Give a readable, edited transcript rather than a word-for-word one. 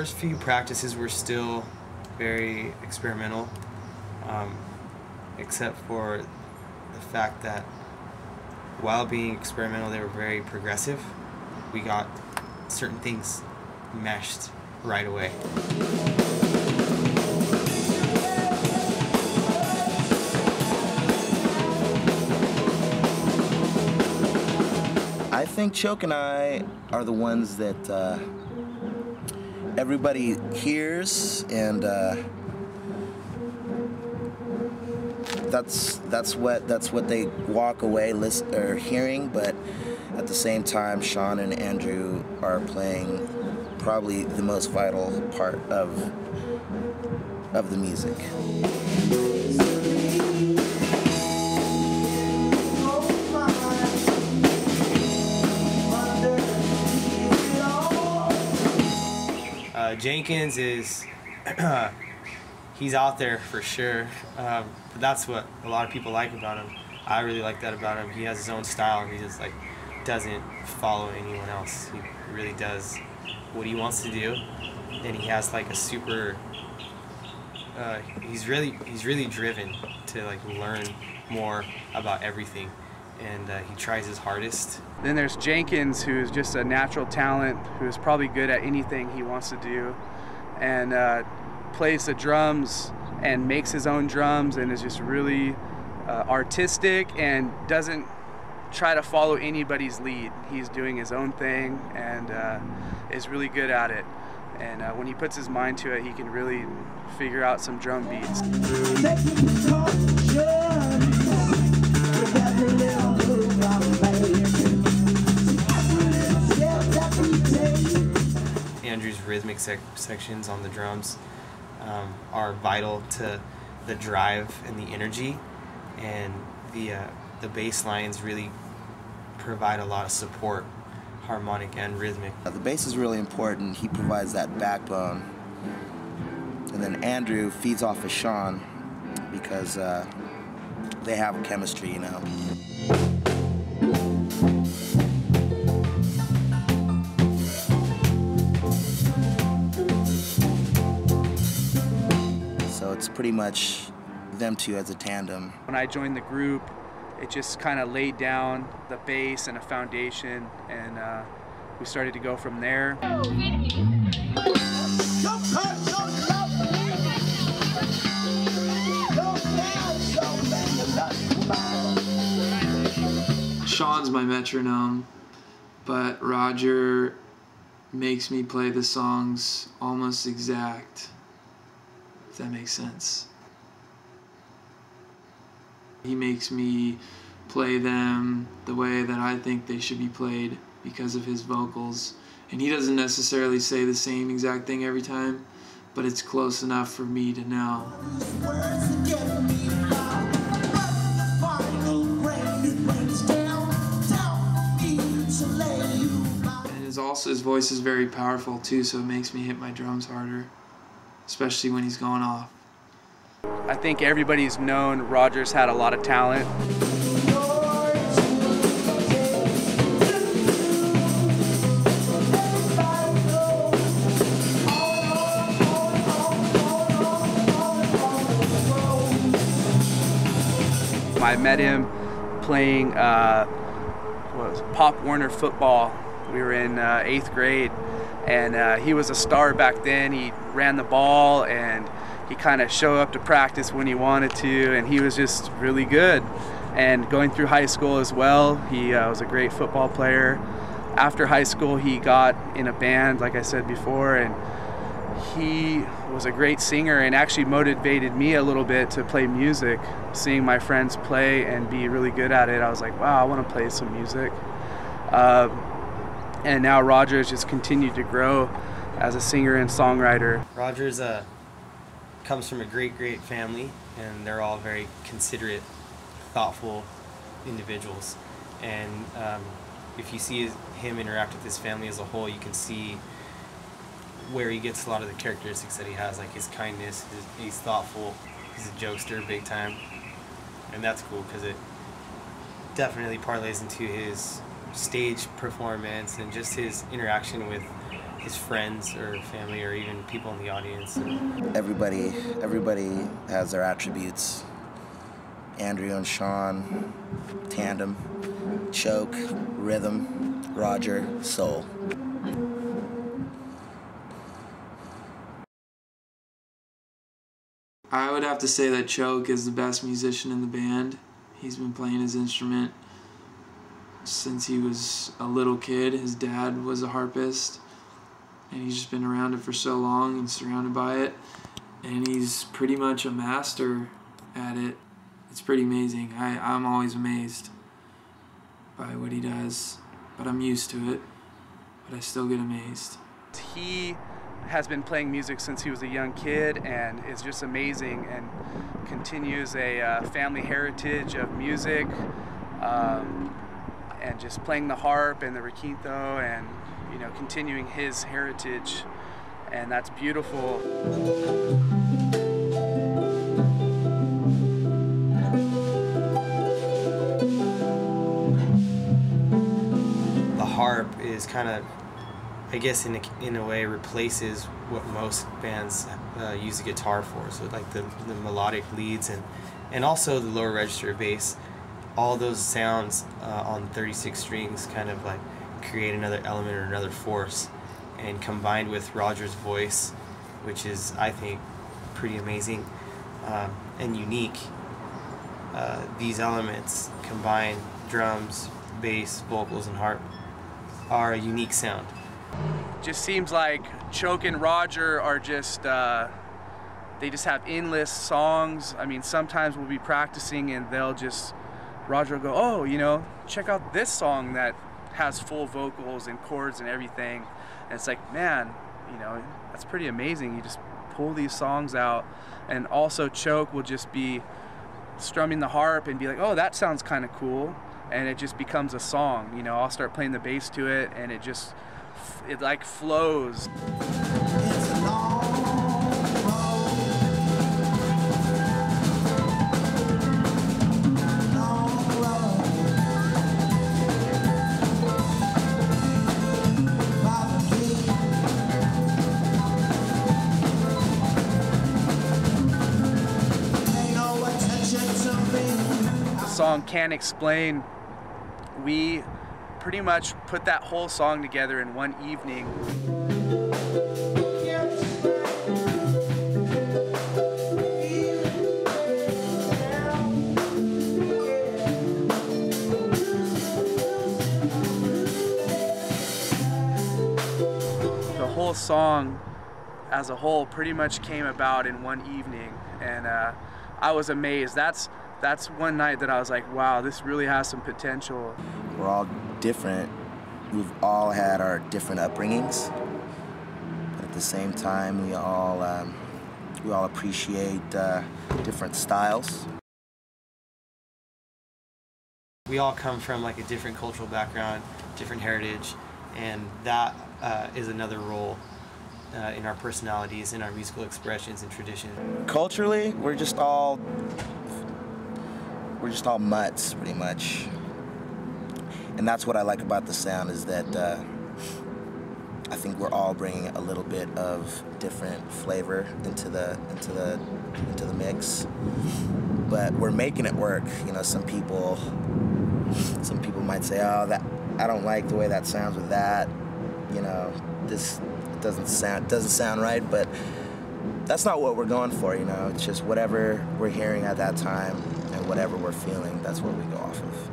first few practices were still very experimental, except for the fact that while being experimental, they were very progressive. We got certain things meshed right away. I think Choke and I are the ones that everybody hears, and that's what they walk away hearing. But at the same time, Sean and Andrew are playing probably the most vital part of the music. Jenkins is, he's out there for sure, but that's what a lot of people like about him. I really like that about him. He has his own style, and he just doesn't follow anyone else. He really does what he wants to do, and he has a super, he's really driven to learn more about everything, and he tries his hardest. Then there's Jenkins, who's just a natural talent, who's probably good at anything he wants to do, and plays the drums and makes his own drums, and is just really artistic and doesn't try to follow anybody's lead. He's doing his own thing and is really good at it. And when he puts his mind to it, he can really figure out some drum beats. Andrew's rhythmic sections on the drums are vital to the drive and the energy, and the bass lines really provide a lot of support, harmonic and rhythmic. The bass is really important. He provides that backbone, and then Andrew feeds off of Sean because they have a chemistry, you know. So it's pretty much them two as a tandem. When I joined the group, it just kind of laid down the base and a foundation, and we started to go from there. Sean's my metronome, but Roger makes me play the songs almost exact, if that makes sense. He makes me play them the way that I think they should be played because of his vocals. And he doesn't necessarily say the same exact thing every time, but it's close enough for me to know. And his voice is very powerful too, so it makes me hit my drums harder, especially when he's going off. I think everybody's known Roger's had a lot of talent. I met him playing Pop Warner football. We were in 8th grade, and he was a star back then. He ran the ball, and he kind of showed up to practice when he wanted to, and he was just really good. And going through high school as well, he was a great football player. After high school, he got in a band, like I said before, and he was a great singer and actually motivated me a little bit to play music. Seeing my friends play and be really good at it, I was like, wow, I want to play some music. And now Roger has just continued to grow as a singer and songwriter. Roger's comes from a great family, and they're all very considerate, thoughtful individuals. And if you see him interact with his family as a whole, you can see where he gets a lot of the characteristics that he has, like his kindness, he's thoughtful, he's a jokester big time, and that's cool because it definitely parlays into his stage performance and just his interaction with his friends or family or even people in the audience. Everybody has their attributes. Andrew and Sean, tandem, choke, rhythm, Roger, soul. I would have to say that Choke is the best musician in the band. He's been playing his instrument since he was a little kid. His dad was a harpist, and he's just been around it for so long and surrounded by it. And he's pretty much a master at it. It's pretty amazing. I'm always amazed by what he does, but I'm used to it, but I still get amazed. He has been playing music since he was a young kid and is just amazing and continues a family heritage of music, and just playing the harp and the requinto and, you know, continuing his heritage, and that's beautiful. The harp is kind of, I guess, in a way replaces what most bands use the guitar for. So like the melodic leads and also the lower register bass, all those sounds on 36 strings kind of like create another element or another force. And combined with Roger's voice, which is, I think, pretty amazing and unique, these elements combine, drums, bass, vocals, and harp, are a unique sound. Just seems like Choke and Roger are just, they just have endless songs. I mean, sometimes we'll be practicing and Roger will go, oh, you know, check out this song that has full vocals and chords and everything. And it's like, man, you know, that's pretty amazing. You just pull these songs out. And also Choke will just be strumming the harp and be like, oh, that sounds kind of cool. And it just becomes a song. You know, I'll start playing the bass to it and it like flows. It's a long The song Can't Explain, we pretty much put that whole song together in one evening. The whole song as a whole pretty much came about in one evening, and I was amazed. That's one night that I was like, wow, this really has some potential. We're all different. We've all had our different upbringings, but at the same time, we all appreciate different styles. We all come from like a different cultural background, different heritage, and that is another role in our personalities, in our musical expressions and tradition. Culturally, we're just all mutts, pretty much. And that's what I like about the sound, is that I think we're all bringing a little bit of different flavor into the mix. But we're making it work. You know, some people might say, "Oh, that I don't like the way that sounds with that." You know, this doesn't sound right. But that's not what we're going for. You know, it's just whatever we're hearing at that time and whatever we're feeling. That's what we go off of.